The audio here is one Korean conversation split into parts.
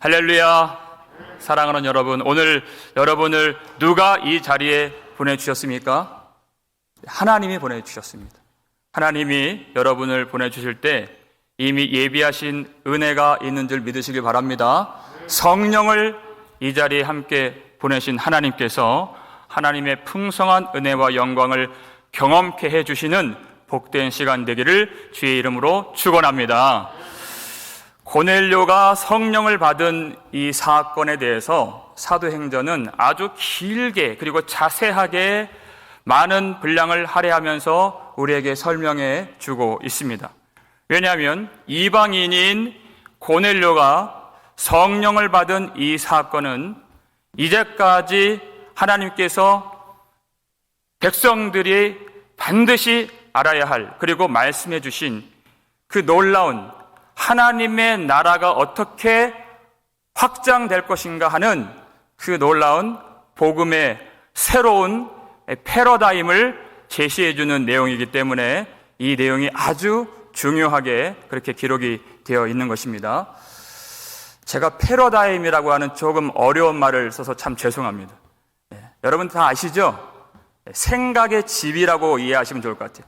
할렐루야. 사랑하는 여러분, 오늘 여러분을 누가 이 자리에 보내주셨습니까? 하나님이 보내주셨습니다. 하나님이 여러분을 보내주실 때 이미 예비하신 은혜가 있는 줄 믿으시길 바랍니다. 성령을 이 자리에 함께 보내신 하나님께서 하나님의 풍성한 은혜와 영광을 경험케 해주시는 복된 시간 되기를 주의 이름으로 축원합니다. 고넬료가 성령을 받은 이 사건에 대해서 사도행전은 아주 길게 그리고 자세하게 많은 분량을 할애하면서 우리에게 설명해 주고 있습니다. 왜냐하면 이방인인 고넬료가 성령을 받은 이 사건은 이제까지 하나님께서 백성들이 반드시 알아야 할, 그리고 말씀해 주신 그 놀라운 하나님의 나라가 어떻게 확장될 것인가 하는 그 놀라운 복음의 새로운 패러다임을 제시해 주는 내용이기 때문에 이 내용이 아주 중요하게 그렇게 기록이 되어 있는 것입니다. 제가 패러다임이라고 하는 조금 어려운 말을 써서 참 죄송합니다. 여러분 다 아시죠? 생각의 집이라고 이해하시면 좋을 것 같아요.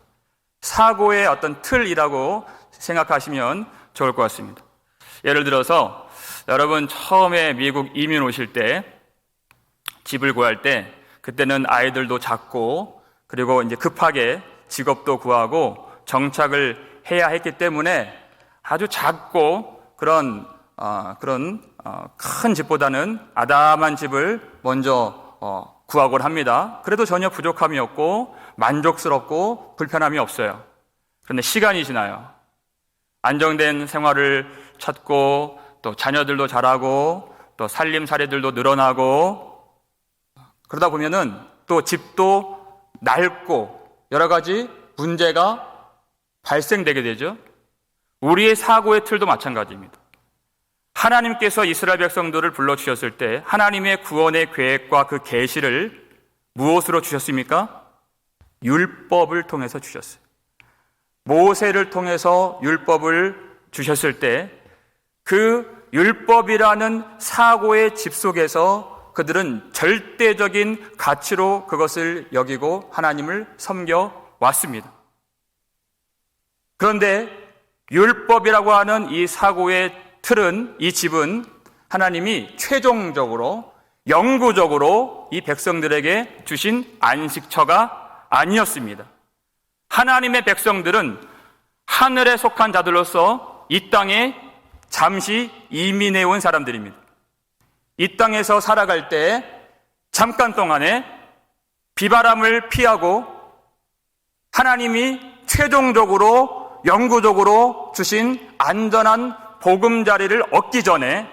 사고의 어떤 틀이라고 생각하시면 좋을 것 같습니다. 예를 들어서 여러분 처음에 미국 이민 오실 때 집을 구할 때 그때는 아이들도 작고 그리고 이제 급하게 직업도 구하고 정착을 해야 했기 때문에 아주 작고 그런 큰 집보다는 아담한 집을 먼저 구하곤 합니다. 그래도 전혀 부족함이 없고 만족스럽고 불편함이 없어요. 그런데 시간이 지나요. 안정된 생활을 찾고 또 자녀들도 자라고 또 살림살이들도 늘어나고 그러다 보면은 또 집도 낡고 여러 가지 문제가 발생되게 되죠. 우리의 사고의 틀도 마찬가지입니다. 하나님께서 이스라엘 백성들을 불러주셨을 때 하나님의 구원의 계획과 그 계시를 무엇으로 주셨습니까? 율법을 통해서 주셨어요. 모세를 통해서 율법을 주셨을 때 그 율법이라는 사고의 집 속에서 그들은 절대적인 가치로 그것을 여기고 하나님을 섬겨 왔습니다. 그런데 율법이라고 하는 이 사고의 틀은, 이 집은 하나님이 최종적으로 영구적으로 이 백성들에게 주신 안식처가 아니었습니다. 하나님의 백성들은 하늘에 속한 자들로서 이 땅에 잠시 이민해 온 사람들입니다. 이 땅에서 살아갈 때 잠깐 동안에 비바람을 피하고 하나님이 최종적으로 영구적으로 주신 안전한 보금자리를 얻기 전에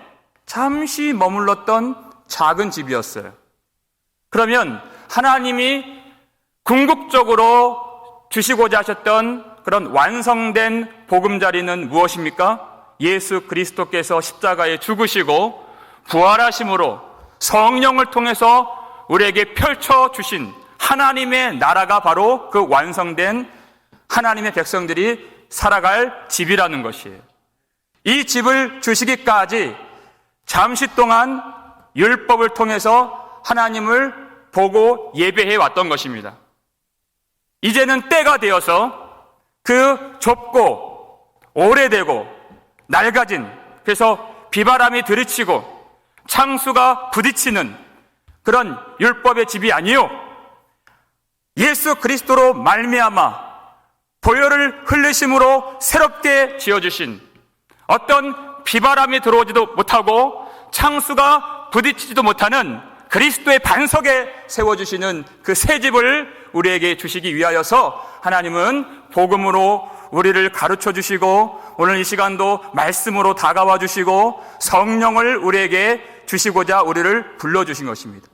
잠시 머물렀던 작은 집이었어요. 그러면 하나님이 궁극적으로 주시고자 하셨던 그런 완성된 보금자리는 무엇입니까? 예수 그리스도께서 십자가에 죽으시고 부활하심으로 성령을 통해서 우리에게 펼쳐주신 하나님의 나라가 바로 그 완성된 하나님의 백성들이 살아갈 집이라는 것이에요. 이 집을 주시기까지 잠시 동안 율법을 통해서 하나님을 보고 예배해 왔던 것입니다. 이제는 때가 되어서 그 좁고 오래되고 낡아진, 그래서 비바람이 들이치고 창수가 부딪히는 그런 율법의 집이 아니요, 예수 그리스도로 말미암아 보혈을 흘리심으로 새롭게 지어주신, 어떤 비바람이 들어오지도 못하고 창수가 부딪히지도 못하는 그리스도의 반석에 세워주시는 그 새 집을 우리에게 주시기 위하여서 하나님은 복음으로 우리를 가르쳐 주시고 오늘 이 시간도 말씀으로 다가와 주시고 성령을 우리에게 주시고자 우리를 불러주신 것입니다.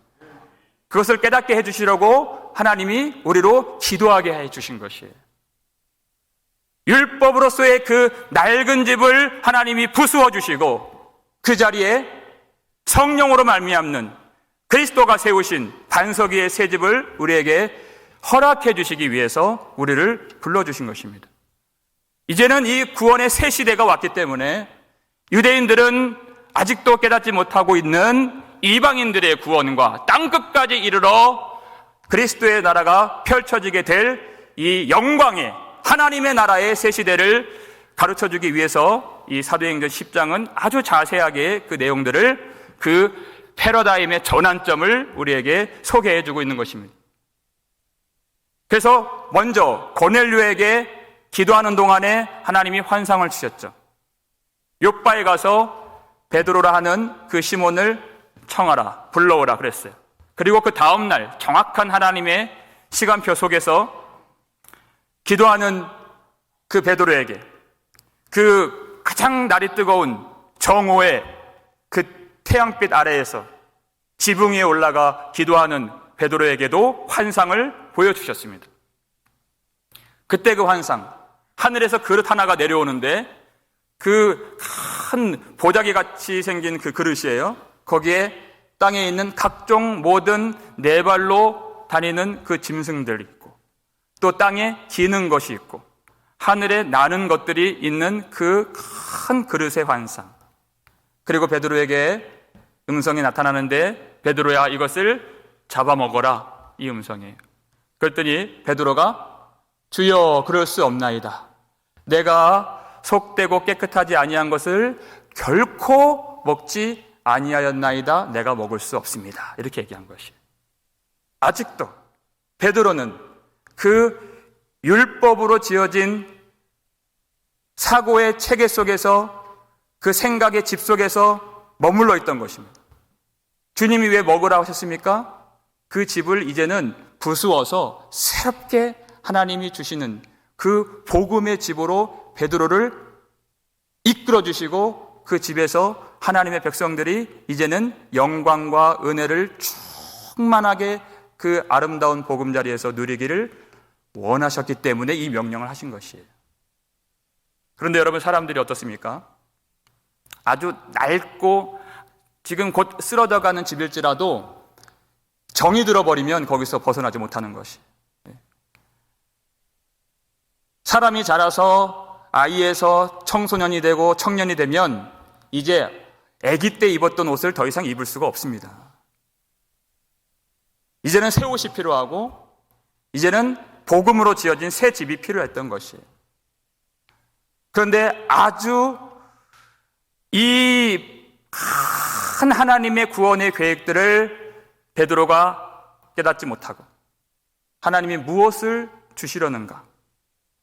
그것을 깨닫게 해주시려고 하나님이 우리로 기도하게 해주신 것이에요. 율법으로서의 그 낡은 집을 하나님이 부수어 주시고 그 자리에 성령으로 말미암는 그리스도가 세우신 반석 위의 새 집을 우리에게 허락해 주시기 위해서 우리를 불러주신 것입니다. 이제는 이 구원의 새 시대가 왔기 때문에 유대인들은 아직도 깨닫지 못하고 있는 이방인들의 구원과 땅끝까지 이르러 그리스도의 나라가 펼쳐지게 될 이 영광의 하나님의 나라의 새 시대를 가르쳐주기 위해서 이 사도행전 10장은 아주 자세하게 그 내용들을 그 패러다임의 전환점을 우리에게 소개해주고 있는 것입니다. 그래서 먼저 고넬료에게 기도하는 동안에 하나님이 환상을 주셨죠. 요빠에 가서 베드로라 하는 그 시몬을 청하라, 불러오라 그랬어요. 그리고 그 다음날 정확한 하나님의 시간표 속에서 기도하는 그 베드로에게 그 가장 날이 뜨거운 정오의 그 태양빛 아래에서 지붕 위에 올라가 기도하는 베드로에게도 환상을 보여주셨습니다. 그때 그 환상, 하늘에서 그릇 하나가 내려오는데 그 큰 보자기 같이 생긴 그 그릇이에요. 거기에 땅에 있는 각종 모든 네 발로 다니는 그 짐승들이 있고, 또 땅에 기는 것이 있고, 하늘에 나는 것들이 있는 그 큰 그릇의 환상. 그리고 베드로에게 음성이 나타나는데, 베드로야 이것을 잡아먹어라, 이 음성이에요. 그랬더니 베드로가 주여 그럴 수 없나이다. 내가 속되고 깨끗하지 아니한 것을 결코 먹지 아니하였나이다. 내가 먹을 수 없습니다. 이렇게 얘기한 것이에요. 아직도 베드로는 그 율법으로 지어진 사고의 체계 속에서, 그 생각의 집 속에서 머물러 있던 것입니다. 주님이 왜 먹으라고 하셨습니까? 그 집을 이제는 부수어서 새롭게 하나님이 주시는 그 복음의 집으로 베드로를 이끌어 주시고, 그 집에서 하나님의 백성들이 이제는 영광과 은혜를 충만하게 그 아름다운 보금자리에서 누리기를 원하셨기 때문에 이 명령을 하신 것이에요. 그런데 여러분, 사람들이 어떻습니까? 아주 낡고 지금 곧 쓰러져가는 집일지라도 정이 들어버리면 거기서 벗어나지 못하는 것이. 사람이 자라서 아이에서 청소년이 되고 청년이 되면 이제 아기 때 입었던 옷을 더 이상 입을 수가 없습니다. 이제는 새 옷이 필요하고, 이제는 복음으로 지어진 새 집이 필요했던 것이에요. 그런데 아주 이 큰 하나님의 구원의 계획들을 베드로가 깨닫지 못하고, 하나님이 무엇을 주시려는가,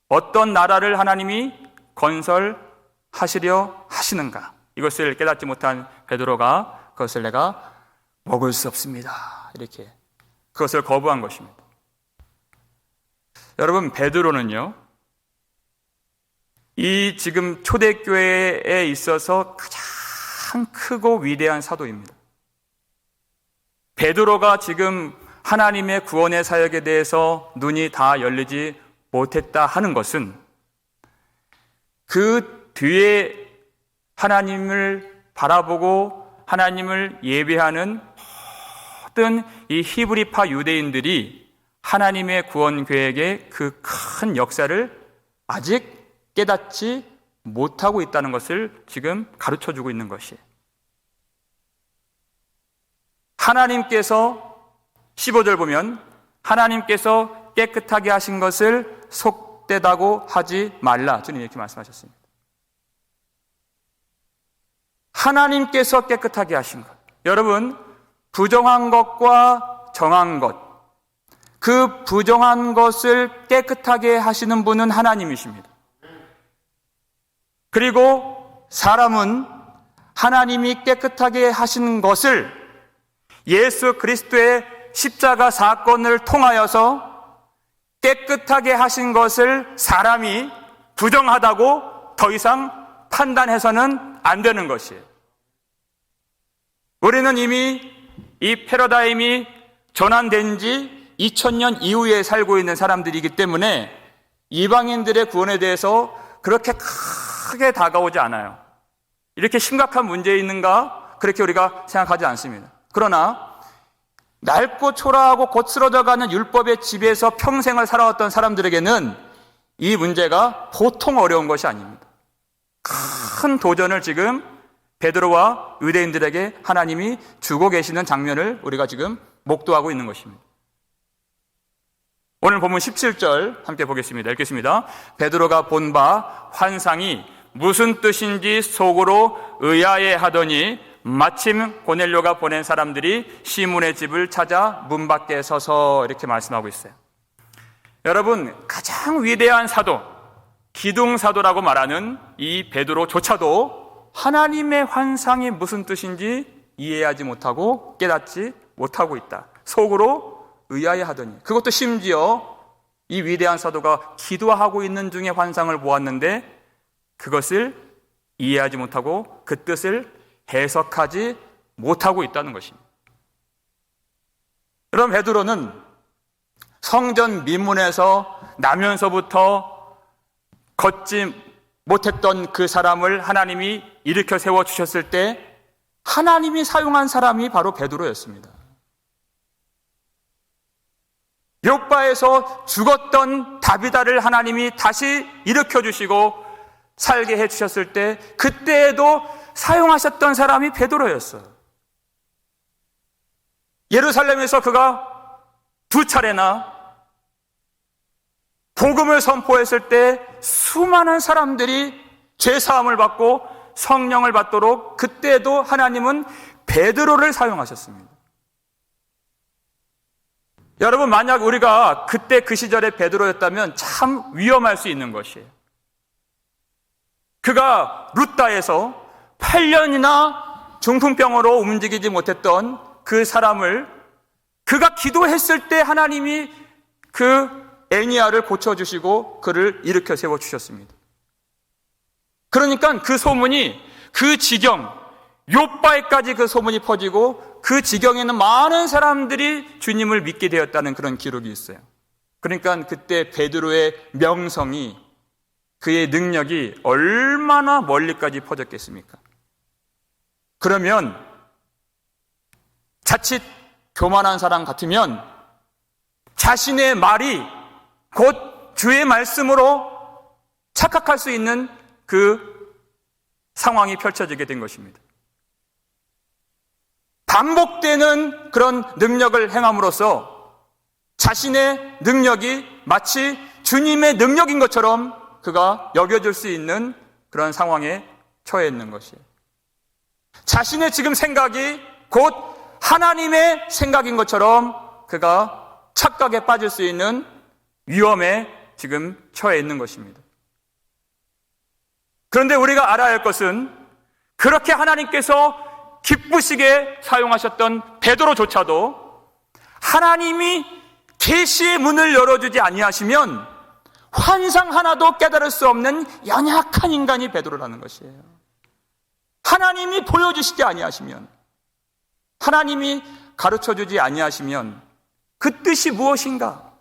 어떤 나라를 하나님이 건설하시려 하시는가, 이것을 깨닫지 못한 베드로가 그것을 내가 먹을 수 없습니다, 이렇게 그것을 거부한 것입니다. 여러분, 베드로는요, 이 지금 초대교회에 있어서 가장 크고 위대한 사도입니다. 베드로가 지금 하나님의 구원의 사역에 대해서 눈이 다 열리지 못했다 하는 것은 그 뒤에 하나님을 바라보고 하나님을 예배하는 모든 이 히브리파 유대인들이 하나님의 구원 계획의 그 큰 역사를 아직 깨닫지 못하고 있다는 것을 지금 가르쳐주고 있는 것이에요. 하나님께서 15절 보면 하나님께서 깨끗하게 하신 것을 속되다고 하지 말라, 주님 이렇게 말씀하셨습니다. 하나님께서 깨끗하게 하신 것, 여러분, 부정한 것과 정한 것, 그 부정한 것을 깨끗하게 하시는 분은 하나님이십니다. 그리고 사람은 하나님이 깨끗하게 하신 것을 예수 그리스도의 십자가 사건을 통하여서 깨끗하게 하신 것을 사람이 부정하다고 더 이상 판단해서는 안 되는 것이에요. 우리는 이미 이 패러다임이 전환된 지 2000년 이후에 살고 있는 사람들이기 때문에 이방인들의 구원에 대해서 그렇게 크게 다가오지 않아요. 이렇게 심각한 문제 있는가? 그렇게 우리가 생각하지 않습니다. 그러나 낡고 초라하고 곧 쓰러져가는 율법의 집에서 평생을 살아왔던 사람들에게는 이 문제가 보통 어려운 것이 아닙니다. 큰 도전을 지금 베드로와 유대인들에게 하나님이 주고 계시는 장면을 우리가 지금 목도하고 있는 것입니다. 오늘 본문 17절 함께 보겠습니다. 읽겠습니다. 베드로가 본 바 환상이 무슨 뜻인지 속으로 의아해하더니 마침 고넬료가 보낸 사람들이 시몬의 집을 찾아 문 밖에 서서 이렇게 말씀하고 있어요. 여러분, 가장 위대한 사도, 기둥사도라고 말하는 이 베드로조차도 하나님의 환상이 무슨 뜻인지 이해하지 못하고 깨닫지 못하고 있다. 속으로 의아해하더니, 그것도 심지어 이 위대한 사도가 기도하고 있는 중에 환상을 보았는데 그것을 이해하지 못하고 그 뜻을 해석하지 못하고 있다는 것입니다. 그럼 베드로는 성전 미문에서 나면서부터 걷지 못했던 그 사람을 하나님이 일으켜 세워주셨을 때 하나님이 사용한 사람이 바로 베드로였습니다. 욥바에서 죽었던 다비다를 하나님이 다시 일으켜 주시고 살게 해주셨을 때 그때에도 사용하셨던 사람이 베드로였어요. 예루살렘에서 그가 2차례나 복음을 선포했을 때 수많은 사람들이 죄사함을 받고 성령을 받도록 그때도 하나님은 베드로를 사용하셨습니다. 여러분, 만약 우리가 그때 그 시절에 베드로였다면 참 위험할 수 있는 것이에요. 그가 루다에서 8년이나 중풍병으로 움직이지 못했던 그 사람을 그가 기도했을 때 하나님이 그 애니아를 고쳐주시고 그를 일으켜 세워주셨습니다. 그러니까 그 소문이 그 지경, 욥바에까지 그 소문이 퍼지고 그 지경에는 많은 사람들이 주님을 믿게 되었다는 그런 기록이 있어요. 그러니까 그때 베드로의 명성이, 그의 능력이 얼마나 멀리까지 퍼졌겠습니까? 그러면 자칫 교만한 사람 같으면 자신의 말이 곧 주의 말씀으로 착각할 수 있는 그 상황이 펼쳐지게 된 것입니다. 반복되는 그런 능력을 행함으로써 자신의 능력이 마치 주님의 능력인 것처럼 그가 여겨질 수 있는 그런 상황에 처해 있는 것이에요. 자신의 지금 생각이 곧 하나님의 생각인 것처럼 그가 착각에 빠질 수 있는 위험에 지금 처해 있는 것입니다. 그런데 우리가 알아야 할 것은 그렇게 하나님께서 기쁘시게 사용하셨던 베드로조차도 하나님이 계시의 문을 열어주지 아니하시면 환상 하나도 깨달을 수 없는 연약한 인간이 베드로라는 것이에요. 하나님이 보여주시지 아니하시면, 하나님이 가르쳐주지 아니하시면 그 뜻이 무엇인가?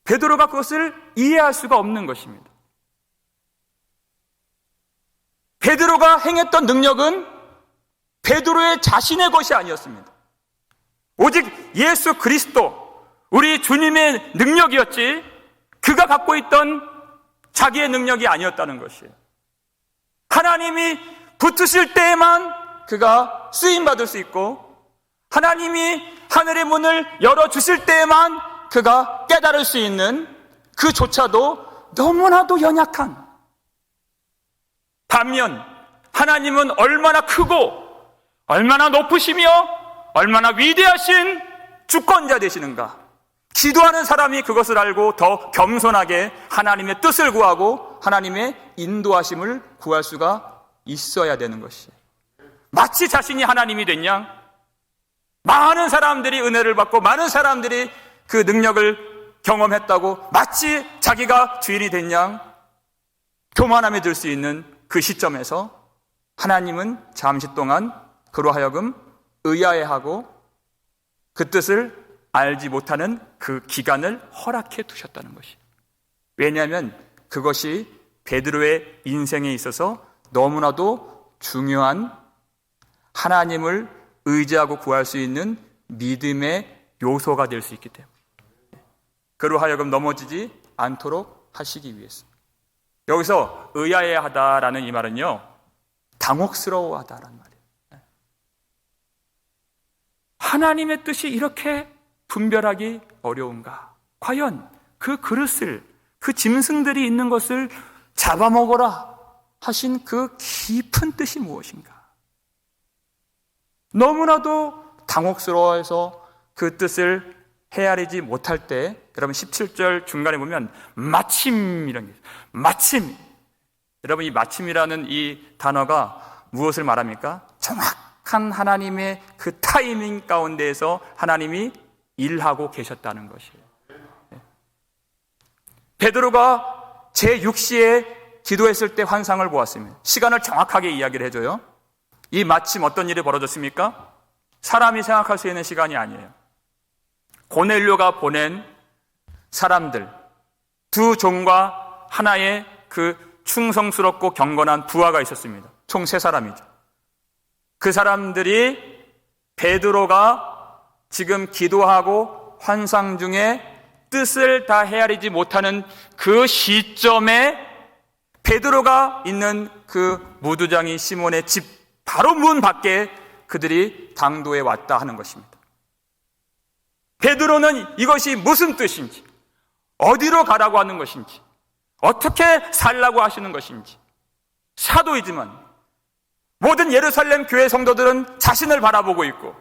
베드로가 그것을 이해할 수가 없는 것입니다. 베드로가 행했던 능력은 베드로의 자신의 것이 아니었습니다. 오직 예수 그리스도, 우리 주님의 능력이었지 그가 갖고 있던 자기의 능력이 아니었다는 것이에요. 하나님이 붙으실 때에만 그가 쓰임받을 수 있고 하나님이 하늘의 문을 열어주실 때에만 그가 깨달을 수 있는 그조차도 너무나도 연약한, 반면 하나님은 얼마나 크고 얼마나 높으시며 얼마나 위대하신 주권자 되시는가. 기도하는 사람이 그것을 알고 더 겸손하게 하나님의 뜻을 구하고 하나님의 인도하심을 구할 수가 있어야 되는 것이에요. 마치 자신이 하나님이 된 양, 많은 사람들이 은혜를 받고 많은 사람들이 그 능력을 경험했다고 마치 자기가 주인이 된 양 교만함에 들 수 있는 그 시점에서 하나님은 잠시 동안 그로 하여금 의아해하고 그 뜻을 알지 못하는 그 기간을 허락해 두셨다는 것이에요. 왜냐하면 그것이 베드로의 인생에 있어서 너무나도 중요한 하나님을 의지하고 구할 수 있는 믿음의 요소가 될 수 있기 때문에 그로 하여금 넘어지지 않도록 하시기 위해서. 여기서 의아해하다라는 이 말은요, 당혹스러워하다란 말이에요. 하나님의 뜻이 이렇게 분별하기 어려운가? 과연 그 그릇을, 그 짐승들이 있는 것을 잡아먹어라 하신 그 깊은 뜻이 무엇인가? 너무나도 당혹스러워해서 그 뜻을 헤아리지 못할 때, 여러분 17절 중간에 보면 마침 이런 게 있어요. 마침. 여러분 이 마침이라는 이 단어가 무엇을 말합니까? 정확한 하나님의 그 타이밍 가운데에서 하나님이 일하고 계셨다는 것이에요. 베드로가 제6시에 기도했을 때 환상을 보았습니다. 시간을 정확하게 이야기를 해줘요. 이 마침 어떤 일이 벌어졌습니까? 사람이 생각할 수 있는 시간이 아니에요. 고넬료가 보낸 사람들, 두 종과 하나의 그 충성스럽고 경건한 부하가 있었습니다. 총 3사람이죠. 그 사람들이 베드로가 지금 기도하고 환상 중에 뜻을 다 헤아리지 못하는 그 시점에 베드로가 있는 그 무두장이 시몬의 집 바로 문 밖에 그들이 당도해 왔다 하는 것입니다. 베드로는 이것이 무슨 뜻인지, 어디로 가라고 하는 것인지, 어떻게 살라고 하시는 것인지, 사도이지만 모든 예루살렘 교회 성도들은 자신을 바라보고 있고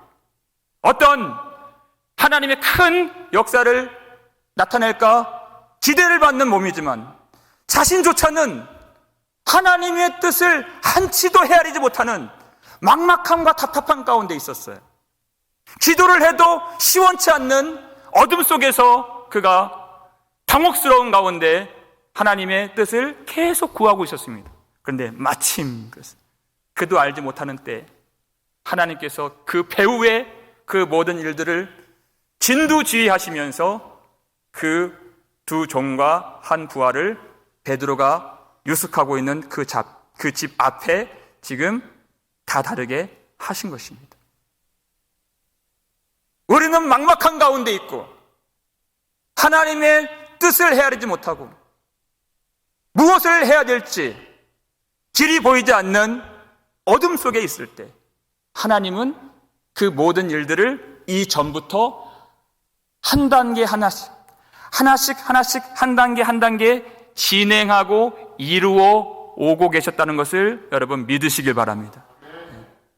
어떤 하나님의 큰 역사를 나타낼까 기대를 받는 몸이지만 자신조차는 하나님의 뜻을 한치도 헤아리지 못하는 막막함과 답답함 가운데 있었어요. 기도를 해도 시원치 않는 어둠 속에서 그가 당혹스러운 가운데 하나님의 뜻을 계속 구하고 있었습니다. 그런데 마침 그도 알지 못하는 때 하나님께서 그 배후의 그 모든 일들을 진두지휘하시면서 그 두 종과 한 부하를 베드로가 유숙하고 있는 그 집 앞에 지금 다 다르게 하신 것입니다. 우리는 막막한 가운데 있고 하나님의 뜻을 헤아리지 못하고 무엇을 해야 될지 길이 보이지 않는 어둠 속에 있을 때 하나님은 그 모든 일들을 이전부터 한 단계 하나씩 한 단계 진행하고 이루어 오고 계셨다는 것을 여러분 믿으시길 바랍니다.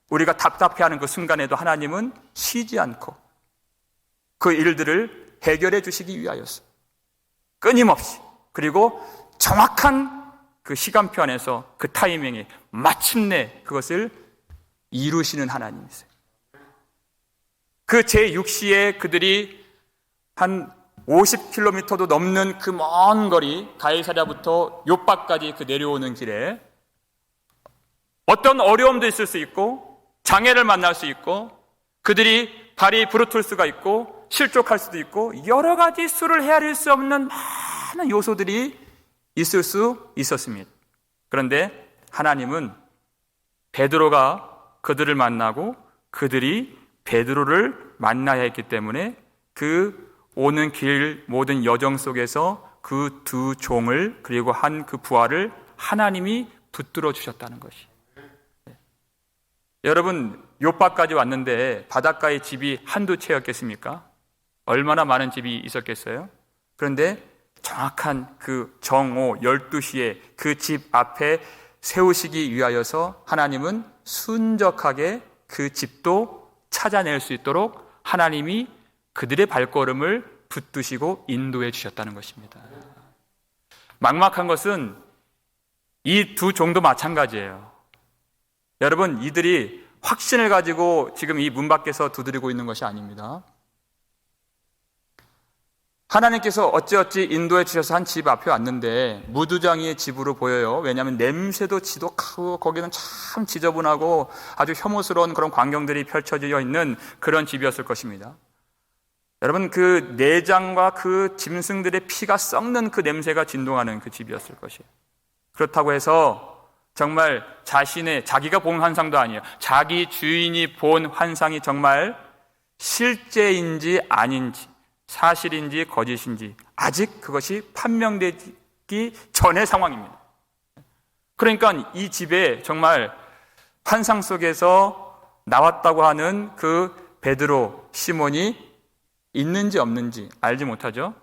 우리가 답답해하는 그 순간에도 하나님은 쉬지 않고 그 일들을 해결해 주시기 위하여서 끊임없이, 그리고 정확한 그 시간표 안에서 그 타이밍에 마침내 그것을 이루시는 하나님이세요. 그 제6시에 그들이 한 50km도 넘는 그 먼 거리, 가이사랴부터 요빠까지 그 내려오는 길에 어떤 어려움도 있을 수 있고 장애를 만날 수 있고 그들이 발이 부르틀 수가 있고 실족할 수도 있고 여러 가지 수를 헤아릴 수 없는 많은 요소들이 있을 수 있었습니다. 그런데 하나님은 베드로가 그들을 만나고 그들이 베드로를 만나야 했기 때문에 그 오는 길 모든 여정 속에서 그 두 종을 그리고 한 그 부하를 하나님이 붙들어 주셨다는 것이. 여러분 요빠까지 왔는데 바닷가에 집이 한두 채였겠습니까? 얼마나 많은 집이 있었겠어요? 그런데 정확한 그 정오 12시에 그 집 앞에 세우시기 위하여서 하나님은 순적하게 그 집도 찾아낼 수 있도록 하나님이 그들의 발걸음을 붙드시고 인도해 주셨다는 것입니다. 막막한 것은 이 두 종도 마찬가지예요. 여러분, 이들이 확신을 가지고 지금 이 문 밖에서 두드리고 있는 것이 아닙니다. 하나님께서 어찌어찌 인도해 주셔서 한 집 앞에 왔는데 무두장이의 집으로 보여요. 왜냐하면 냄새도 지독하고 거기는 참 지저분하고 아주 혐오스러운 그런 광경들이 펼쳐져 있는 그런 집이었을 것입니다. 여러분, 그 내장과 그 짐승들의 피가 썩는 그 냄새가 진동하는 그 집이었을 것이에요. 그렇다고 해서 정말 자기가 본 환상도 아니에요. 자기 주인이 본 환상이 정말 실제인지 아닌지, 사실인지 거짓인지 아직 그것이 판명되기 전의 상황입니다. 그러니까 이 집에 정말 환상 속에서 나왔다고 하는 그 베드로, 시몬이 있는지 없는지 알지 못하죠.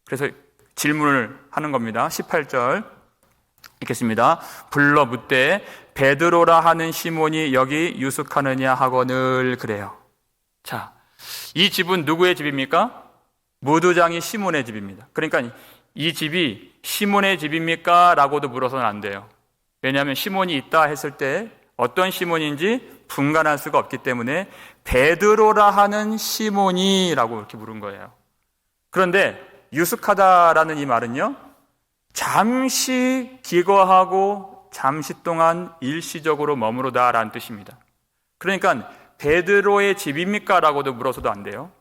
그래서 질문을 하는 겁니다. 18절 읽겠습니다. 불러 묻되 베드로라 하는 시몬이 여기 유숙하느냐 하거늘 그래요. 자, 이 집은 누구의 집입니까? 무두장이 시몬의 집입니다. 그러니까 이 집이 시몬의 집입니까? 라고도 물어서는 안 돼요. 왜냐하면 시몬이 있다 했을 때 어떤 시몬인지 분간할 수가 없기 때문에 베드로라 하는 시몬이라고 이렇게 물은 거예요. 그런데 유숙하다라는 이 말은요, 잠시 기거하고 잠시 동안 일시적으로 머무르다라는 뜻입니다. 그러니까 베드로의 집입니까? 라고도 물어서도 안 돼요.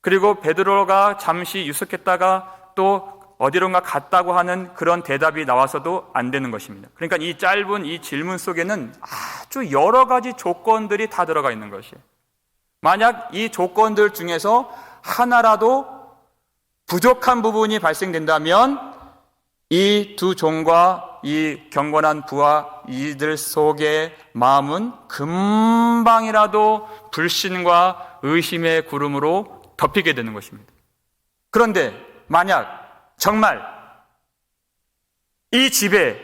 그리고 베드로가 잠시 유숙했다가 또 어디론가 갔다고 하는 그런 대답이 나와서도 안 되는 것입니다. 그러니까 이 짧은 이 질문 속에는 아주 여러 가지 조건들이 다 들어가 있는 것이에요. 만약 이 조건들 중에서 하나라도 부족한 부분이 발생된다면 이 두 종과 이 경건한 부하 이들 속의 마음은 금방이라도 불신과 의심의 구름으로 덮이게 되는 것입니다. 그런데 만약 정말 이 집에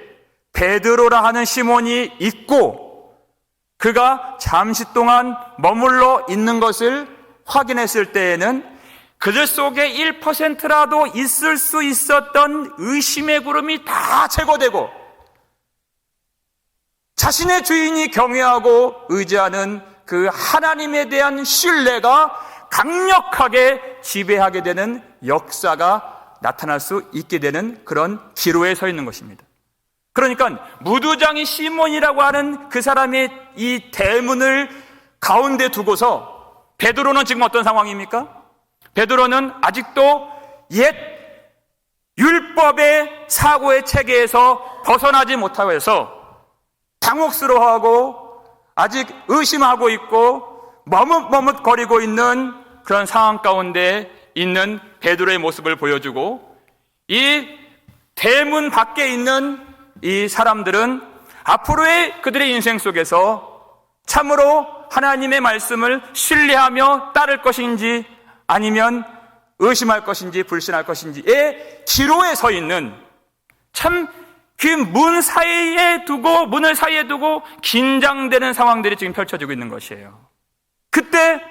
베드로라 하는 시몬이 있고 그가 잠시 동안 머물러 있는 것을 확인했을 때에는 그들 속에 1%라도 있을 수 있었던 의심의 구름이 다 제거되고 자신의 주인이 경외하고 의지하는 그 하나님에 대한 신뢰가 강력하게 지배하게 되는 역사가 나타날 수 있게 되는 그런 기로에 서 있는 것입니다. 그러니까 무두장이 시몬이라고 하는 그 사람의 이 대문을 가운데 두고서 베드로는 지금 어떤 상황입니까? 베드로는 아직도 옛 율법의 사고의 체계에서 벗어나지 못하고 해서 당혹스러워하고 아직 의심하고 있고 머뭇머뭇거리고 있는 그런 상황 가운데 있는 베드로의 모습을 보여주고 이 대문 밖에 있는 이 사람들은 앞으로의 그들의 인생 속에서 참으로 하나님의 말씀을 신뢰하며 따를 것인지 아니면 의심할 것인지 불신할 것인지의 기로에 서 있는 참 그 문을 사이에 두고 긴장되는 상황들이 지금 펼쳐지고 있는 것이에요. 그때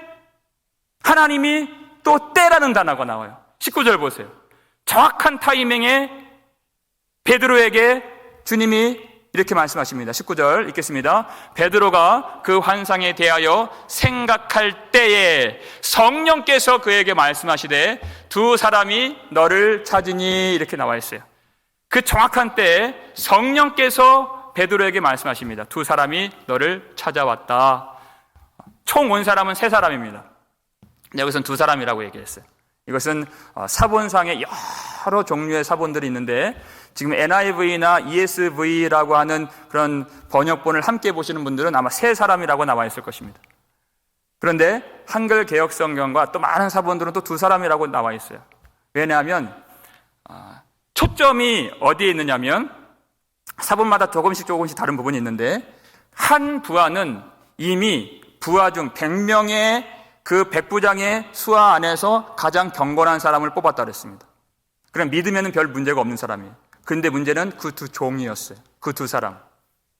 하나님이 또 때라는 단어가 나와요. 19절 보세요. 정확한 타이밍에 베드로에게 주님이 이렇게 말씀하십니다. 19절 읽겠습니다. 베드로가 그 환상에 대하여 생각할 때에 성령께서 그에게 말씀하시되 두 사람이 너를 찾으니 이렇게 나와 있어요. 그 정확한 때에 성령께서 베드로에게 말씀하십니다. 두 사람이 너를 찾아왔다. 총 온 사람은 세 사람입니다. 여기서는 두 사람이라고 얘기했어요. 이것은 사본상에 여러 종류의 사본들이 있는데 지금 NIV나 ESV라고 하는 그런 번역본을 함께 보시는 분들은 아마 세 사람이라고 나와 있을 것입니다. 그런데 한글 개역 성경과 또 많은 사본들은 또 두 사람이라고 나와 있어요. 왜냐하면 초점이 어디에 있느냐면 사본마다 조금씩 다른 부분이 있는데 한 부하는 이미 부하 중 100명의 그 백부장의 수하 안에서 가장 경건한 사람을 뽑았다 그랬습니다. 그럼 믿으면 별 문제가 없는 사람이에요. 그런데 문제는 그 두 종이었어요. 그 두 사람.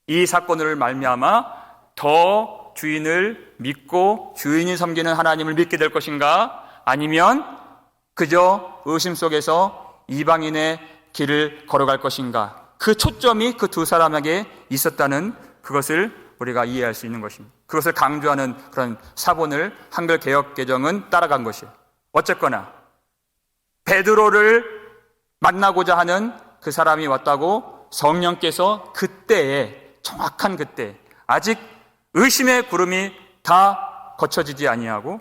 이 사건을 말미암아 더 주인을 믿고 주인이 섬기는 하나님을 믿게 될 것인가 아니면 그저 의심 속에서 이방인의 길을 걸어갈 것인가 그 초점이 그 두 사람에게 있었다는 그것을 우리가 이해할 수 있는 것입니다. 그것을 강조하는 그런 사본을 한글 개역 개정은 따라간 것이에요. 어쨌거나 베드로를 만나고자 하는 그 사람이 왔다고 성령께서 그때에 정확한 그때 아직 의심의 구름이 다 거쳐지지 아니하고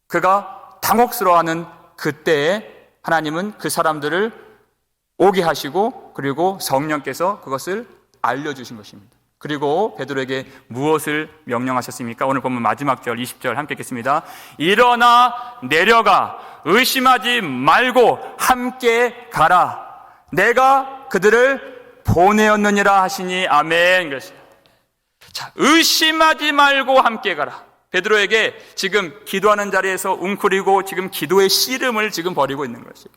그가 당혹스러워하는 그때에 하나님은 그 사람들을 오게 하시고 그리고 성령께서 그것을 알려주신 것입니다. 그리고 베드로에게 무엇을 명령하셨습니까? 오늘 보면 마지막 절 20절 함께 읽겠습니다. 일어나 내려가 의심하지 말고 함께 가라. 내가 그들을 보내었느니라 하시니 아멘. 자, 의심하지 말고 함께 가라. 베드로에게 지금 기도하는 자리에서 웅크리고 지금 기도의 씨름을 지금 벌이고 있는 것이에요.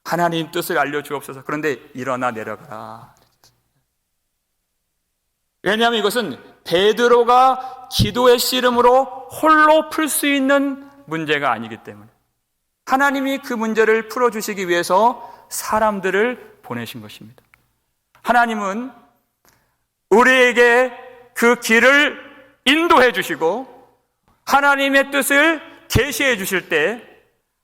하나님 뜻을 알려주옵소서. 그런데 일어나 내려가라. 왜냐하면 이것은 베드로가 기도의 씨름으로 홀로 풀 수 있는 문제가 아니기 때문에 하나님이 그 문제를 풀어주시기 위해서 사람들을 보내신 것입니다. 하나님은 우리에게 그 길을 인도해 주시고 하나님의 뜻을 계시해 주실 때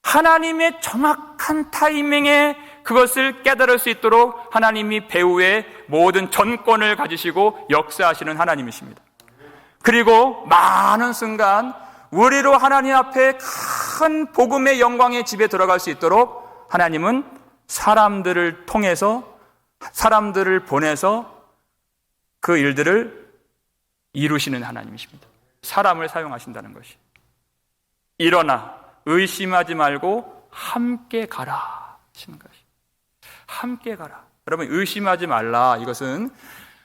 하나님의 정확한 타이밍에 그것을 깨달을 수 있도록 하나님이 배후에 모든 전권을 가지시고 역사하시는 하나님이십니다. 그리고 많은 순간 우리로 하나님 앞에 큰 복음의 영광의 집에 들어갈 수 있도록 하나님은 사람들을 통해서 사람들을 보내서 그 일들을 이루시는 하나님이십니다. 사람을 사용하신다는 것이. 일어나 의심하지 말고 함께 가라 하시는 것이. 함께 가라. 여러분, 의심하지 말라. 이것은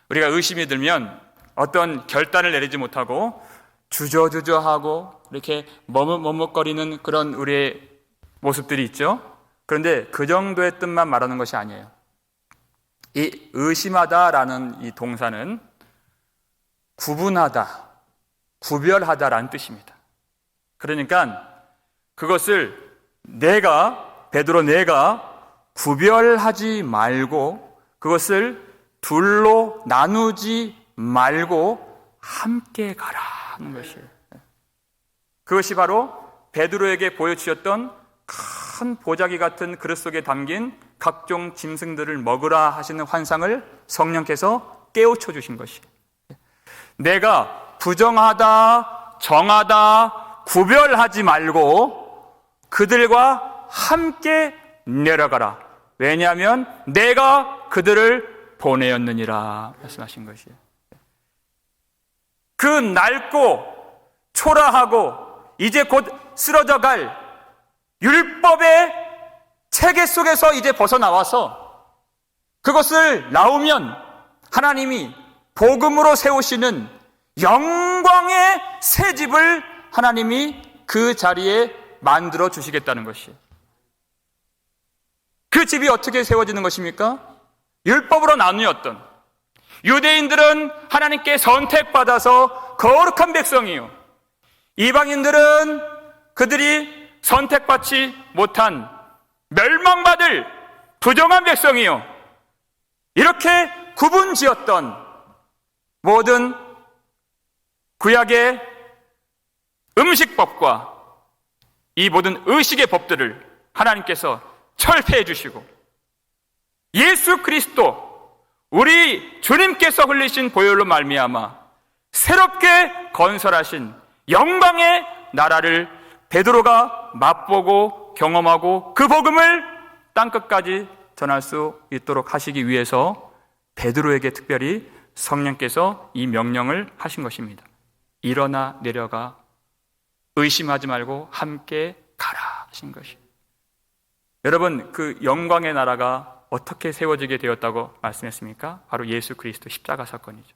우리가 의심이 들면 어떤 결단을 내리지 못하고 주저주저하고 이렇게 머뭇머뭇거리는 그런 우리의 모습들이 있죠. 그런데 그 정도의 뜻만 말하는 것이 아니에요. 이 의심하다라는 이 동사는 구분하다, 구별하다라는 뜻입니다. 그러니까 그것을 베드로 내가 구별하지 말고 그것을 둘로 나누지 말고 함께 가라 하는 것이에요. 그것이 바로 베드로에게 보여주셨던 큰 보자기 같은 그릇 속에 담긴 각종 짐승들을 먹으라 하시는 환상을 성령께서 깨우쳐 주신 것이에요. 내가 부정하다, 정하다, 구별하지 말고 그들과 함께 내려가라. 왜냐하면 내가 그들을 보내었느니라 말씀하신 것이에요. 그 낡고 초라하고 이제 곧 쓰러져갈 율법의 체계 속에서 이제 벗어나와서 그것을 나오면 하나님이 복음으로 세우시는 영광의 새 집을 하나님이 그 자리에 만들어 주시겠다는 것이에요. 그 집이 어떻게 세워지는 것입니까? 율법으로 나뉘었던 유대인들은 하나님께 선택받아서 거룩한 백성이요, 이방인들은 그들이 선택받지 못한 멸망받을 부정한 백성이요, 이렇게 구분지었던 모든 구약의 음식법과 이 모든 의식의 법들을 하나님께서 철폐해 주시고 예수 그리스도 우리 주님께서 흘리신 보혈로 말미암아 새롭게 건설하신 영광의 나라를 베드로가 맛보고 경험하고 그 복음을 땅끝까지 전할 수 있도록 하시기 위해서 베드로에게 특별히 성령께서 이 명령을 하신 것입니다. 일어나 내려가 의심하지 말고 함께 가라 하신 것이에요. 여러분, 그 영광의 나라가 어떻게 세워지게 되었다고 말씀했습니까? 바로 예수 그리스도 십자가 사건이죠.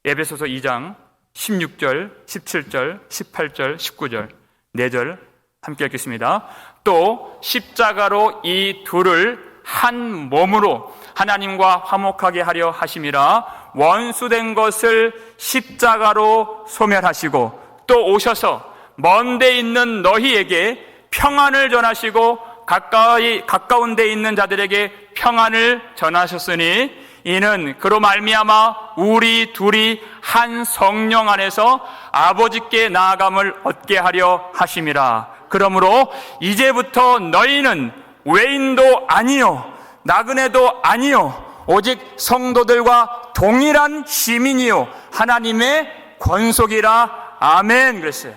에베소서 2장 16절, 17절, 18절, 19절, 4절 함께 읽겠습니다. 또 십자가로 이 둘을 한 몸으로 하나님과 화목하게 하려 하심이라. 원수된 것을 십자가로 소멸하시고 또 오셔서 먼 데 있는 너희에게 평안을 전하시고 가까운 데 있는 자들에게 평안을 전하셨으니 이는 그로 말미암아 우리 둘이 한 성령 안에서 아버지께 나아감을 얻게 하려 하심이라. 그러므로 이제부터 너희는 외인도 아니요 나그네도 아니요 오직 성도들과 동일한 시민이요 하나님의 권속이라. 아멘. 그랬어요.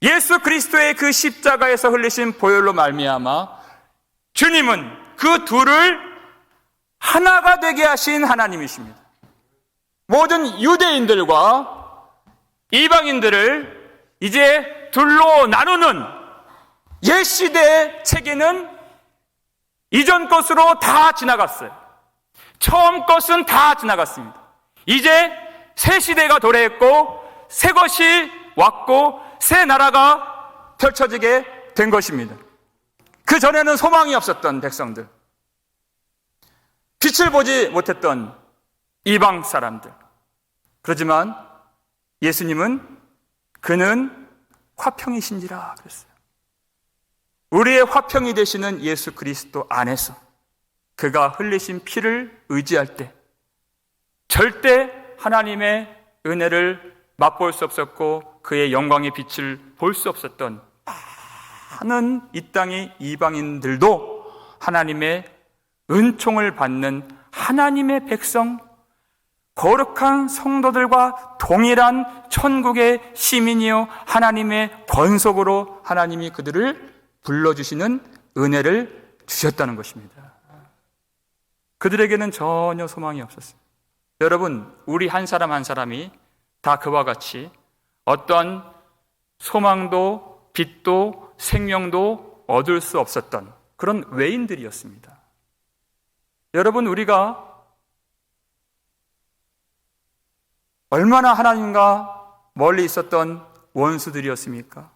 예수 그리스도의 그 십자가에서 흘리신 보혈로 말미암아 주님은 그 둘을 하나가 되게 하신 하나님이십니다. 모든 유대인들과 이방인들을 이제 둘로 나누는 옛 시대의 체계는 이전 것으로 다 지나갔어요. 처음 것은 다 지나갔습니다. 이제 새 시대가 도래했고 새 것이 왔고 새 나라가 펼쳐지게 된 것입니다. 그 전에는 소망이 없었던 백성들, 빛을 보지 못했던 이방 사람들. 그렇지만 예수님은 그는 화평이신지라 그랬어요. 우리의 화평이 되시는 예수 그리스도 안에서 그가 흘리신 피를 의지할 때 절대 하나님의 은혜를 맛볼 수 없었고 그의 영광의 빛을 볼 수 없었던 많은 이 땅의 이방인들도 하나님의 은총을 받는 하나님의 백성, 거룩한 성도들과 동일한 천국의 시민이요 하나님의 권속으로 하나님이 그들을 불러주시는 은혜를 주셨다는 것입니다. 그들에게는 전혀 소망이 없었어요. 여러분, 우리 한 사람 한 사람이 다 그와 같이 어떤 소망도 빛도 생명도 얻을 수 없었던 그런 외인들이었습니다. 여러분, 우리가 얼마나 하나님과 멀리 있었던 원수들이었습니까?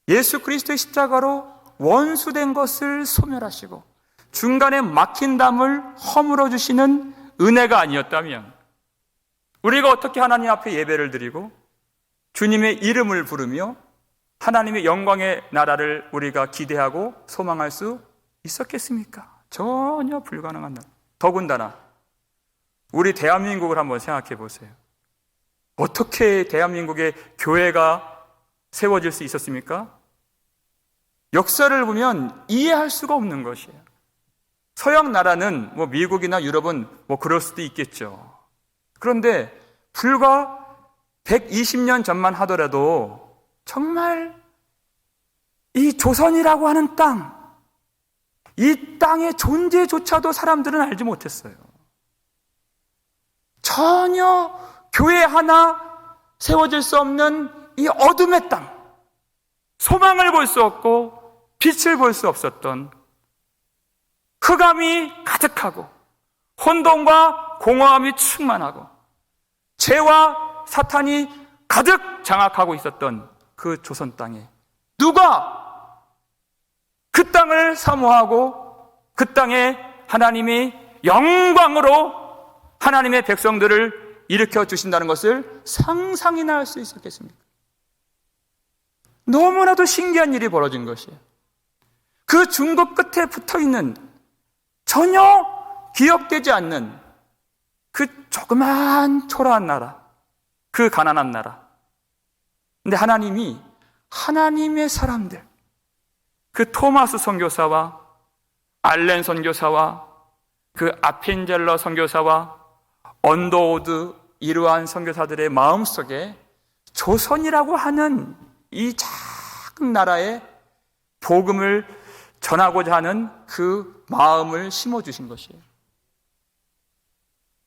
예수 그리스도의 십자가로 원수된 것을 소멸하시고 중간에 막힌 담을 허물어 주시는 은혜가 아니었다면 우리가 어떻게 하나님 앞에 예배를 드리고 주님의 이름을 부르며 하나님의 영광의 나라를 우리가 기대하고 소망할 수 있었겠습니까? 전혀 불가능한 날. 더군다나 우리 대한민국을 한번 생각해 보세요. 어떻게 대한민국의 교회가 세워질 수 있었습니까? 역사를 보면 이해할 수가 없는 것이에요. 서양 나라는 미국이나 유럽은 그럴 수도 있겠죠. 그런데 불과 120년 전만 하더라도 정말 이 조선이라고 하는 땅, 이 땅의 존재조차도 사람들은 알지 못했어요. 전혀 교회 하나 세워질 수 없는 이 어둠의 땅, 소망을 볼 수 없고 빛을 볼 수 없었던 흑암이 가득하고 혼돈과 공허함이 충만하고 죄와 사탄이 가득 장악하고 있었던 그 조선 땅에 누가 그 땅을 사모하고 그 땅에 하나님이 영광으로 하나님의 백성들을 일으켜 주신다는 것을 상상이나 할 수 있었겠습니까? 너무나도 신기한 일이 벌어진 것이에요. 그 중국 끝에 붙어있는 전혀 기억되지 않는 그 조그만 초라한 나라, 그 가난한 나라. 근데 하나님이 하나님의 사람들, 그 토마스 선교사와 알렌 선교사와 그 아펜젤러 선교사와 언더우드 이러한 선교사들의 마음속에 조선이라고 하는 이 작은 나라에 복음을 전하고자 하는 그 마음을 심어주신 것이에요.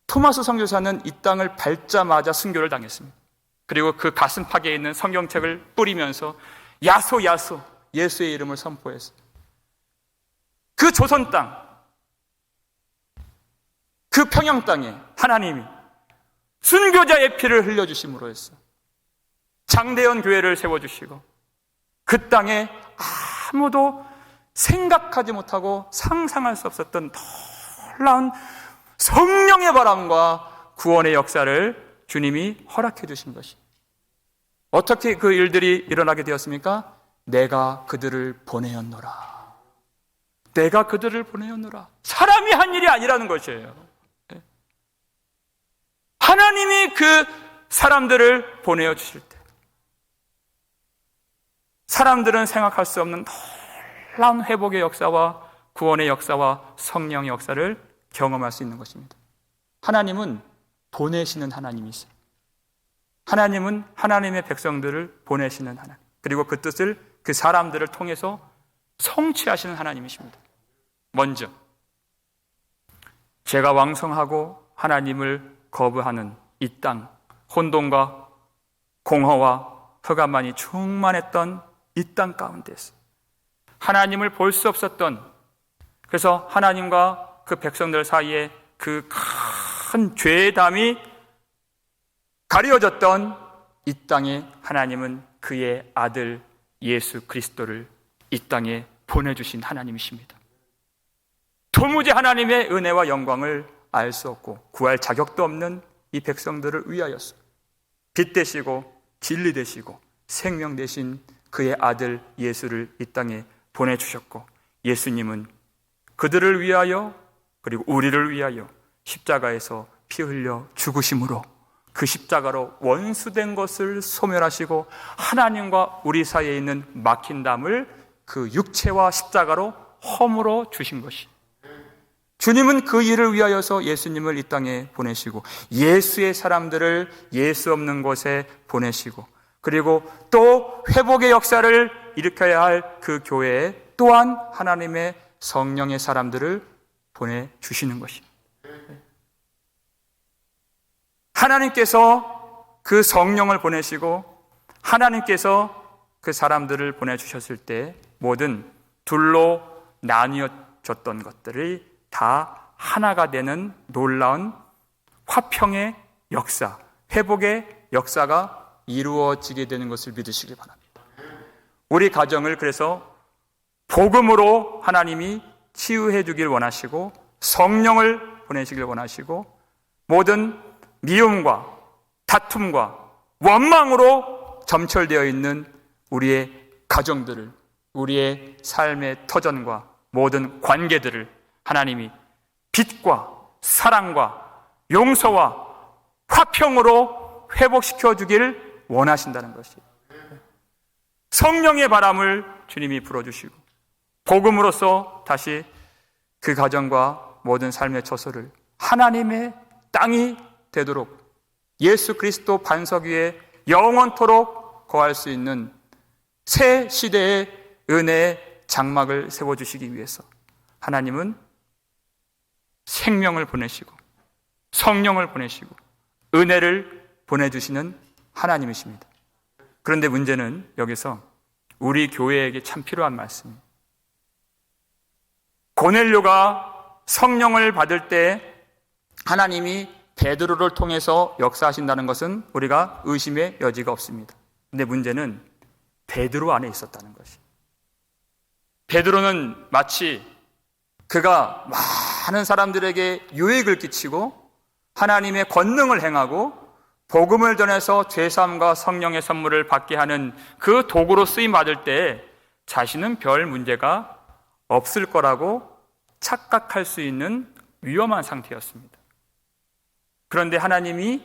토마스 선교사는 이 땅을 밟자마자 순교를 당했습니다. 그리고 그 가슴팍에 있는 성경책을 뿌리면서 야소 예수의 이름을 선포했어요. 그 조선 땅, 그 평양 땅에 하나님이 순교자의 피를 흘려주심으로 했어 장대현 교회를 세워주시고 그 땅에 아무도 생각하지 못하고 상상할 수 없었던 놀라운 성령의 바람과 구원의 역사를 주님이 허락해 주신 것이. 어떻게 그 일들이 일어나게 되었습니까? 내가 그들을 보내었노라. 내가 그들을 보내었노라. 사람이 한 일이 아니라는 것이에요. 하나님이 그 사람들을 보내어 주실 때 사람들은 생각할 수 없는 놀라운 회복의 역사와 구원의 역사와 성령의 역사를 경험할 수 있는 것입니다. 하나님은 보내시는 하나님이세요. 하나님은 하나님의 백성들을 보내시는 하나님, 그리고 그 뜻을 그 사람들을 통해서 성취하시는 하나님이십니다. 먼저 죄가 왕성하고 하나님을 거부하는 이 땅, 혼돈과 공허와 흑암만이 충만했던 이 땅 가운데서 하나님을 볼 수 없었던, 그래서 하나님과 그 백성들 사이에 그 큰 큰 죄의 담이 가려졌던 이 땅에 하나님은 그의 아들 예수 그리스도를 이 땅에 보내주신 하나님이십니다. 도무지 하나님의 은혜와 영광을 알 수 없고 구할 자격도 없는 이 백성들을 위하여서 빛 되시고 진리 되시고 생명 되신 그의 아들 예수를 이 땅에 보내주셨고, 예수님은 그들을 위하여 그리고 우리를 위하여 십자가에서 피 흘려 죽으심으로 그 십자가로 원수된 것을 소멸하시고 하나님과 우리 사이에 있는 막힌 담을 그 육체와 십자가로 허물어 주신 것이, 주님은 그 일을 위하여서 예수님을 이 땅에 보내시고 예수의 사람들을 예수 없는 곳에 보내시고, 그리고 또 회복의 역사를 일으켜야 할 그 교회에 또한 하나님의 성령의 사람들을 보내주시는 것입니다. 하나님께서 그 성령을 보내시고 하나님께서 그 사람들을 보내주셨을 때 모든 둘로 나뉘어졌던 것들이 다 하나가 되는 놀라운 화평의 역사, 회복의 역사가 이루어지게 되는 것을 믿으시기 바랍니다. 우리 가정을 그래서 복음으로 하나님이 치유해 주길 원하시고 성령을 보내시길 원하시고 모든 미움과 다툼과 원망으로 점철되어 있는 우리의 가정들을, 우리의 삶의 터전과 모든 관계들을 하나님이 빛과 사랑과 용서와 화평으로 회복시켜 주길 원하신다는 것이, 성령의 바람을 주님이 불어주시고 복음으로써 다시 그 가정과 모든 삶의 처소를 하나님의 땅이 되도록 예수 그리스도 반석 위에 영원토록 거할 수 있는 새 시대의 은혜의 장막을 세워주시기 위해서 하나님은 생명을 보내시고 성령을 보내시고 은혜를 보내주시는 하나님이십니다. 그런데 문제는 여기서 우리 교회에게 참 필요한 말씀입니다. 고넬료가 성령을 받을 때 하나님이 베드로를 통해서 역사하신다는 것은 우리가 의심의 여지가 없습니다. 그런데 문제는 베드로 안에 있었다는 것이, 베드로는 마치 그가 많은 사람들에게 유익을 끼치고 하나님의 권능을 행하고 복음을 전해서 죄사함과 성령의 선물을 받게 하는 그 도구로 쓰임받을 때 자신은 별 문제가 없을 거라고 착각할 수 있는 위험한 상태였습니다. 그런데 하나님이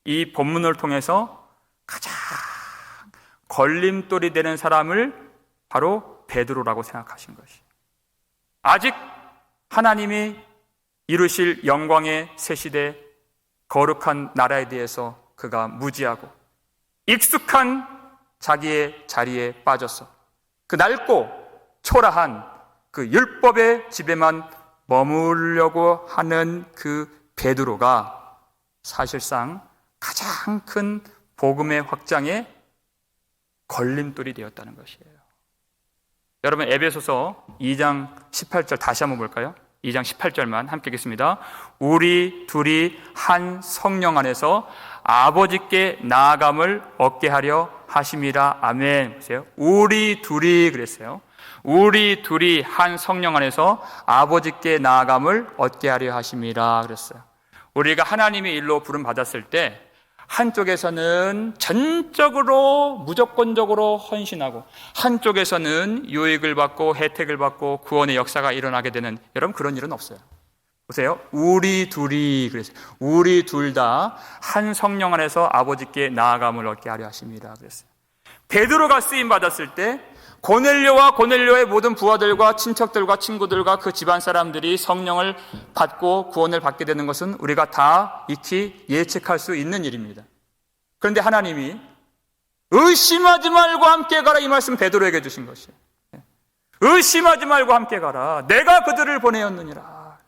이 본문을 통해서 가장 걸림돌이 되는 사람을 바로 베드로라고 생각하신 것이, 아직 하나님이 이루실 영광의 새 시대 거룩한 나라에 대해서 그가 무지하고 익숙한 자기의 자리에 빠져서 그 낡고 초라한 그 율법의 집에만 머무르려고 하는 그 베드로가 사실상 가장 큰 복음의 확장에 걸림돌이 되었다는 것이에요. 여러분, 에베소서 2장 18절 다시 한번 볼까요? 2장 18절만 함께 읽겠습니다. 우리 둘이 한 성령 안에서 아버지께 나아감을 얻게 하려 하심이라. 아멘. 보세요. 우리 둘이 그랬어요. 우리 둘이 한 성령 안에서 아버지께 나아감을 얻게 하려 하심이라 그랬어요. 우리가 하나님의 일로 부름 받았을 때 한쪽에서는 전적으로 무조건적으로 헌신하고 한쪽에서는 유익을 받고 혜택을 받고 구원의 역사가 일어나게 되는, 여러분 그런 일은 없어요. 보세요. 우리 둘이 그랬어요. 우리 둘 다 한 성령 안에서 아버지께 나아감을 얻게 하려 하심이라 그랬어요. 베드로가 쓰임 받았을 때 고넬료와 고넬료의 모든 부하들과 친척들과 친구들과 그 집안 사람들이 성령을 받고 구원을 받게 되는 것은 우리가 다 익히 예측할 수 있는 일입니다. 그런데 하나님이 의심하지 말고 함께 가라, 이 말씀 베드로에게 주신 것이에요. 의심하지 말고 함께 가라. 내가 그들을 보내었느니라.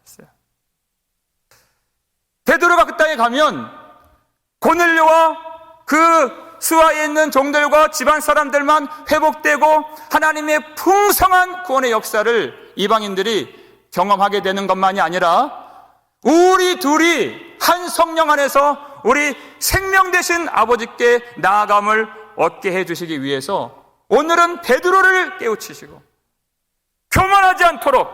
베드로가 그 땅에 가면 고넬료와 그 스와에 있는 종들과 집안 사람들만 회복되고 하나님의 풍성한 구원의 역사를 이방인들이 경험하게 되는 것만이 아니라 우리 둘이 한 성령 안에서 우리 생명 되신 아버지께 나아감을 얻게 해주시기 위해서 오늘은 베드로를 깨우치시고 교만하지 않도록,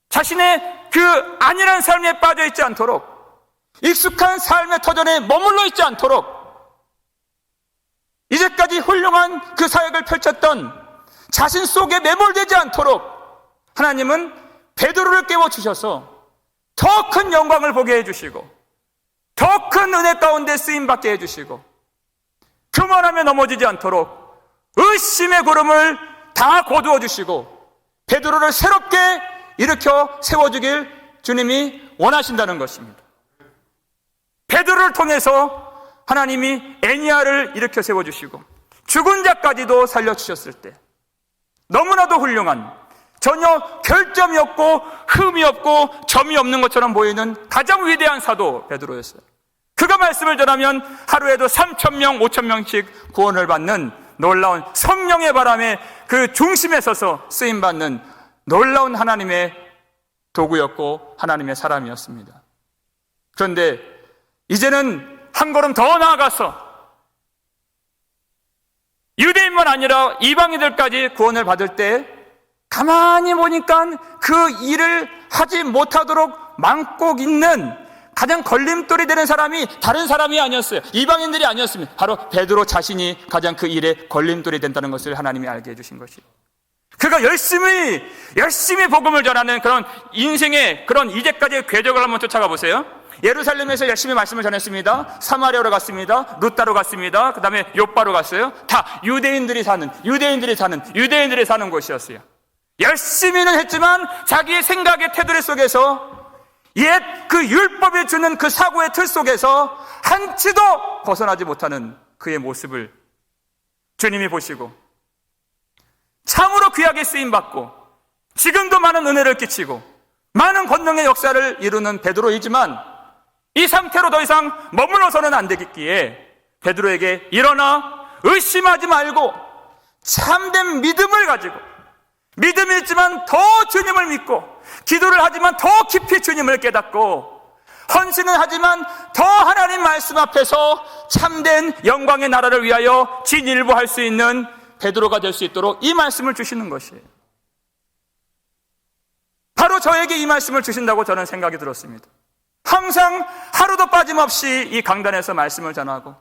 자신의 그 안일한 삶에 빠져 있지 않도록, 익숙한 삶의 터전에 머물러 있지 않도록, 이제까지 훌륭한 그 사역을 펼쳤던 자신 속에 매몰되지 않도록 하나님은 베드로를 깨워주셔서 더 큰 영광을 보게 해주시고 더 큰 은혜 가운데 쓰임받게 해주시고 교만하며 넘어지지 않도록 의심의 구름을 다 거두어 주시고 베드로를 새롭게 일으켜 세워주길 주님이 원하신다는 것입니다. 베드로를 통해서 하나님이 애니야를 일으켜 세워주시고 죽은 자까지도 살려주셨을 때 너무나도 훌륭한, 전혀 결점이 없고 흠이 없고 점이 없는 것처럼 보이는 가장 위대한 사도 베드로였어요. 그가 말씀을 전하면 하루에도 3,000명, 5,000명씩 구원을 받는 놀라운 성령의 바람에 그 중심에 서서 쓰임받는 놀라운 하나님의 도구였고 하나님의 사람이었습니다. 그런데 이제는 한 걸음 더 나아가서 유대인만 아니라 이방인들까지 구원을 받을 때 가만히 보니까 그 일을 하지 못하도록 막고 있는 가장 걸림돌이 되는 사람이 다른 사람이 아니었어요. 이방인들이 아니었습니다. 바로 베드로 자신이 가장 그 일에 걸림돌이 된다는 것을 하나님이 알게 해주신 것이에요. 그가 열심히 복음을 전하는 그런 인생의 그런 이제까지의 궤적을 한번 쫓아가 보세요. 예루살렘에서 열심히 말씀을 전했습니다. 사마리아로 갔습니다. 루따로 갔습니다. 그 다음에 요바로 갔어요. 다 유대인들이 사는 곳이었어요. 열심히는 했지만 자기의 생각의 테두리 속에서 옛 그 율법이 주는 그 사고의 틀 속에서 한치도 벗어나지 못하는 그의 모습을 주님이 보시고 참으로 귀하게 쓰임받고 지금도 많은 은혜를 끼치고 많은 권능의 역사를 이루는 베드로이지만 이 상태로 더 이상 머물러서는 안 되겠기에 베드로에게 일어나 의심하지 말고 참된 믿음을 가지고, 믿음이 있지만 더 주님을 믿고, 기도를 하지만 더 깊이 주님을 깨닫고, 헌신은 하지만 더 하나님 말씀 앞에서 참된 영광의 나라를 위하여 진일보할 수 있는 베드로가 될 수 있도록 이 말씀을 주시는 것이에요. 바로 저에게 이 말씀을 주신다고 저는 생각이 들었습니다. 항상 하루도 빠짐없이 이 강단에서 말씀을 전하고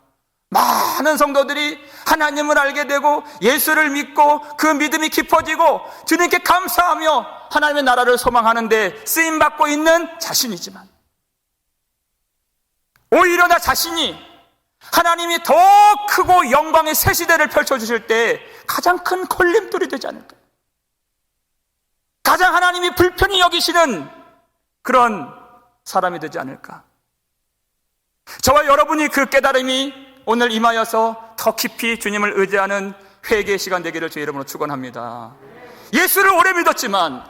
많은 성도들이 하나님을 알게 되고 예수를 믿고 그 믿음이 깊어지고 주님께 감사하며 하나님의 나라를 소망하는데 쓰임받고 있는 자신이지만 오히려 나 자신이 하나님이 더 크고 영광의 새 시대를 펼쳐주실 때 가장 큰 걸림돌이 되지 않을까, 가장 하나님이 불편히 여기시는 그런 사람이 되지 않을까. 저와 여러분이 그 깨달음이 오늘 임하여서 더 깊이 주님을 의지하는 회개의 시간 되기를 주의 이름으로 축원합니다. 예수를 오래 믿었지만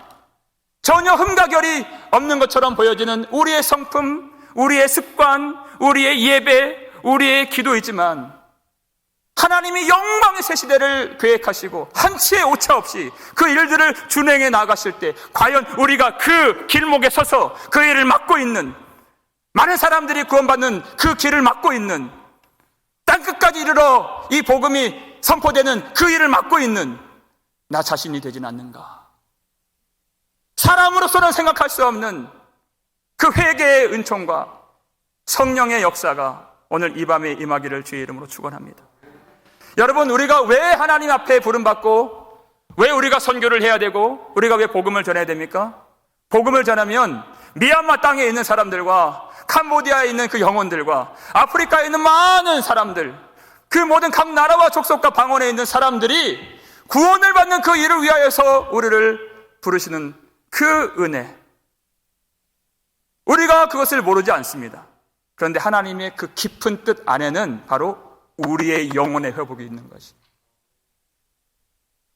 전혀 흠가결이 없는 것처럼 보여지는 우리의 성품, 우리의 습관, 우리의 예배, 우리의 기도이지만 하나님이 영광의 새 시대를 계획하시고 한치의 오차 없이 그 일들을 준행해 나가실 때 과연 우리가 그 길목에 서서 그 일을 맡고 있는, 많은 사람들이 구원받는 그 길을 맡고 있는, 땅끝까지 이르러 이 복음이 선포되는 그 일을 맡고 있는 나 자신이 되진 않는가. 사람으로서는 생각할 수 없는 그 회개의 은총과 성령의 역사가 오늘 이 밤에 임하기를 주의 이름으로 축원합니다. 여러분, 우리가 왜 하나님 앞에 부름받고 왜 우리가 선교를 해야 되고 우리가 왜 복음을 전해야 됩니까? 복음을 전하면 미얀마 땅에 있는 사람들과 캄보디아에 있는 그 영혼들과 아프리카에 있는 많은 사람들, 그 모든 각 나라와 족속과 방언에 있는 사람들이 구원을 받는 그 일을 위하여서 우리를 부르시는 그 은혜, 우리가 그것을 모르지 않습니다. 그런데 하나님의 그 깊은 뜻 안에는 바로 우리의 영혼의 회복이 있는 것이.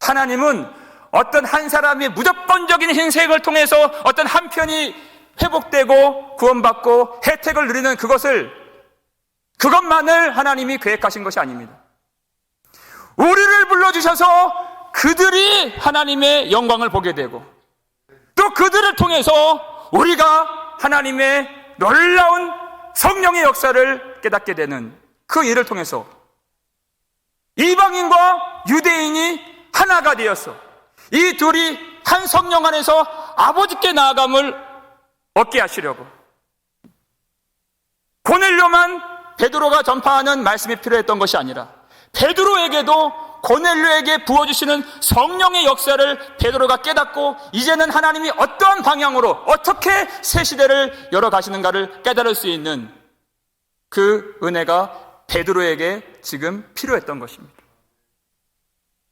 하나님은 어떤 한 사람의 무조건적인 인생을 통해서 어떤 한 편이 회복되고 구원받고 혜택을 누리는 그것만을 하나님이 계획하신 것이 아닙니다. 우리를 불러주셔서 그들이 하나님의 영광을 보게 되고 또 그들을 통해서 우리가 하나님의 놀라운 성령의 역사를 깨닫게 되는 그 일을 통해서 이방인과 유대인이 하나가 되었어. 이 둘이 한 성령 안에서 아버지께 나아감을 얻게 하시려고. 고넬료만 베드로가 전파하는 말씀이 필요했던 것이 아니라 베드로에게도 고넬료에게 부어주시는 성령의 역사를 베드로가 깨닫고 이제는 하나님이 어떠한 방향으로 어떻게 새 시대를 열어가시는가를 깨달을 수 있는 그 은혜가 베드로에게 지금 필요했던 것입니다.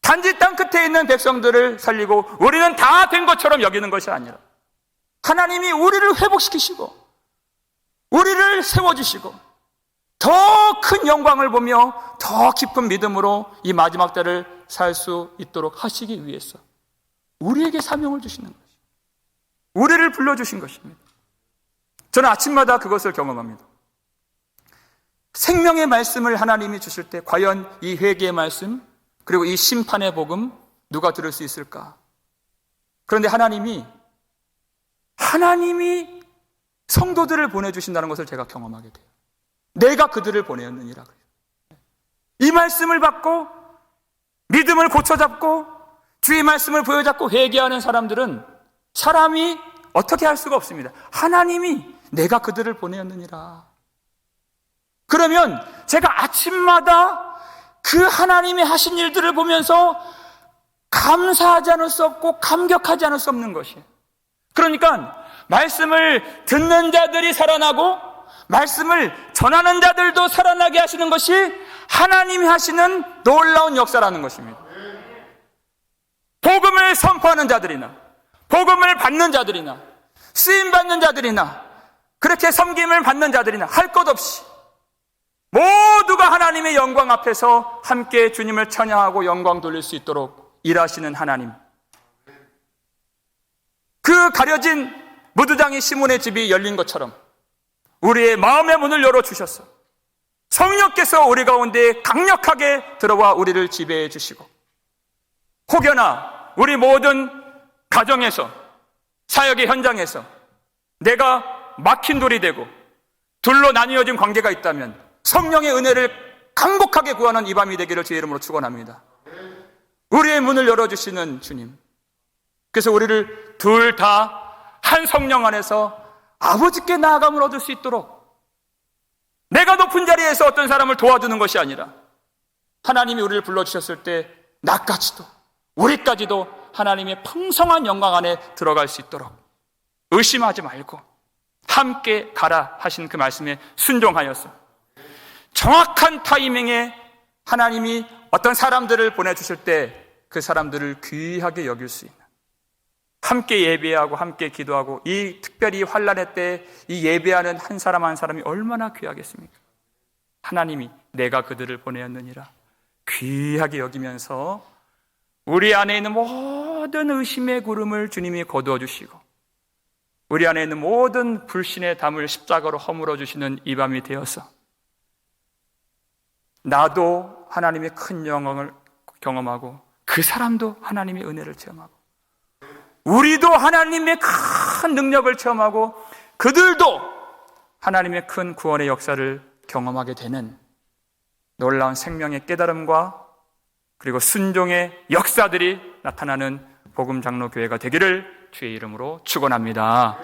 단지 땅 끝에 있는 백성들을 살리고 우리는 다 된 것처럼 여기는 것이 아니라 하나님이 우리를 회복시키시고 우리를 세워주시고 더 큰 영광을 보며 더 깊은 믿음으로 이 마지막 때를 살 수 있도록 하시기 위해서 우리에게 사명을 주시는 것입니다. 우리를 불러주신 것입니다. 저는 아침마다 그것을 경험합니다. 생명의 말씀을 하나님이 주실 때 과연 이 회개의 말씀 그리고 이 심판의 복음 누가 들을 수 있을까? 그런데 하나님이 성도들을 보내주신다는 것을 제가 경험하게 돼요. 내가 그들을 보내었느니라. 이 말씀을 받고 믿음을 고쳐잡고 주의 말씀을 보여잡고 회개하는 사람들은 사람이 어떻게 할 수가 없습니다. 하나님이 내가 그들을 보내었느니라. 그러면 제가 아침마다 그 하나님이 하신 일들을 보면서 감사하지 않을 수 없고 감격하지 않을 수 없는 것이에요. 그러니까 말씀을 듣는 자들이 살아나고 말씀을 전하는 자들도 살아나게 하시는 것이 하나님이 하시는 놀라운 역사라는 것입니다. 복음을 선포하는 자들이나 복음을 받는 자들이나 쓰임받는 자들이나 그렇게 섬김을 받는 자들이나 할 것 없이 모두가 하나님의 영광 앞에서 함께 주님을 찬양하고 영광 돌릴 수 있도록 일하시는 하나님. 그 가려진 무두장이 시몬의 집이 열린 것처럼 우리의 마음의 문을 열어주셨어. 성령께서 우리 가운데 강력하게 들어와 우리를 지배해 주시고 혹여나 우리 모든 가정에서 사역의 현장에서 내가 막힌 돌이 되고 둘로 나뉘어진 관계가 있다면 성령의 은혜를 강복하게 구하는 이 밤이 되기를 주의 이름으로 축원합니다. 우리의 문을 열어주시는 주님, 그래서 우리를 둘 다 한 성령 안에서 아버지께 나아감을 얻을 수 있도록 내가 높은 자리에서 어떤 사람을 도와주는 것이 아니라 하나님이 우리를 불러주셨을 때 나까지도 우리까지도 하나님의 풍성한 영광 안에 들어갈 수 있도록 의심하지 말고 함께 가라 하신 그 말씀에 순종하여서 정확한 타이밍에 하나님이 어떤 사람들을 보내주실 때 그 사람들을 귀하게 여길 수 있는 함께 예배하고 함께 기도하고 이 특별히 환난의 때 이 예배하는 한 사람 한 사람이 얼마나 귀하겠습니까? 하나님이 내가 그들을 보내었느니라 귀하게 여기면서 우리 안에 있는 모든 의심의 구름을 주님이 거두어 주시고 우리 안에 있는 모든 불신의 담을 십자가로 허물어 주시는 이 밤이 되어서 나도 하나님의 큰 영광을 경험하고 그 사람도 하나님의 은혜를 체험하고 우리도 하나님의 큰 능력을 체험하고 그들도 하나님의 큰 구원의 역사를 경험하게 되는 놀라운 생명의 깨달음과 그리고 순종의 역사들이 나타나는 복음장로교회가 되기를 주의 이름으로 축원합니다.